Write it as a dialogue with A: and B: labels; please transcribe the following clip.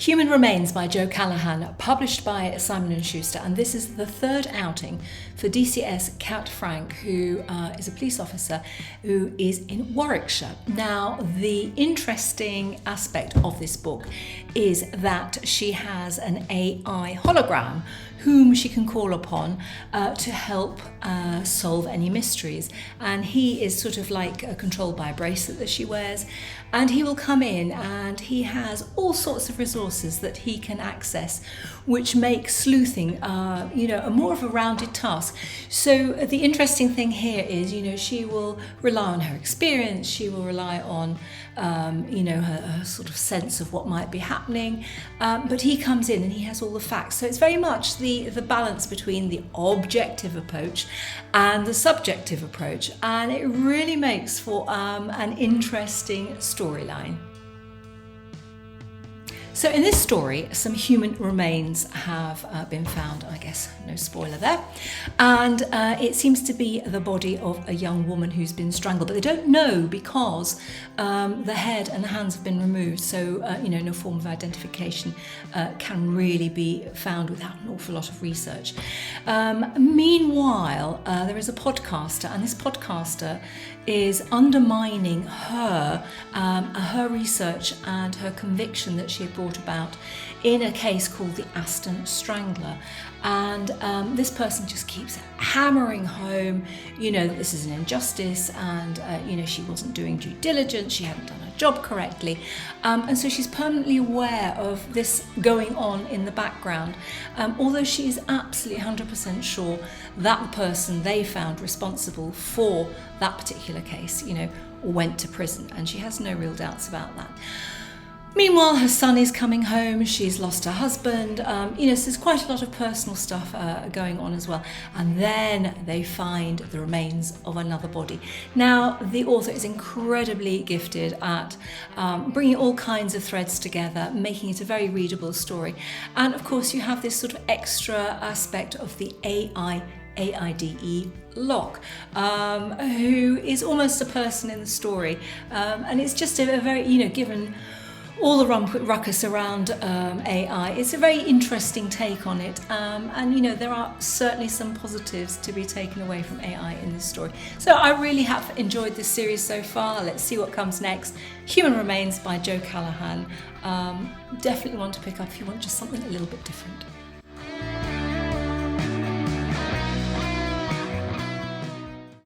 A: Human Remains by Joe Callaghan, published by Simon & Schuster, and this is the third outing for DCS Kat Frank, who is a police officer who is in Warwickshire. Now, the interesting aspect of this book is that she has an AI hologram whom she can call upon to help solve any mysteries. And he is sort of like controlled by a bracelet that she wears, and he will come in and he has all sorts of resources that he can access, which make sleuthing a more of a rounded task. So the interesting thing here is, she will rely on her experience, she will rely on her sort of sense of what might be happening, but he comes in and he has all the facts. So it's very much the balance between the objective approach and the subjective approach, and it really makes for an interesting storyline. So in this story, some human remains have been found, I guess, no spoiler there. And it seems to be the body of a young woman who's been strangled, but they don't know because the head and the hands have been removed. So, no form of identification can really be found without an awful lot of research. Meanwhile, there is a podcaster, and this podcaster is undermining her research and her conviction that she had brought about in a case called the Aston Strangler. And this person just keeps hammering home, that this is an injustice, and she wasn't doing due diligence, she hadn't done her job correctly, and so she's permanently aware of this going on in the background, although she is absolutely 100% sure that the person they found responsible for that particular case, went to prison, and she has no real doubts about that. Meanwhile, her son is coming home, she's lost her husband, so there's quite a lot of personal stuff going on as well. And then they find the remains of another body. Now, the author is incredibly gifted at bringing all kinds of threads together, making it a very readable story. And of course, you have this sort of extra aspect of the AIDE Lock, who is almost a person in the story. And it's just a very, given all the ruckus around AI, it's a very interesting take on it, and there are certainly some positives to be taken away from AI in this story. So I really have enjoyed this series so far. Let's see what comes next. Human Remains by Joe Callaghan. Definitely one to pick up if you want just something a little bit different.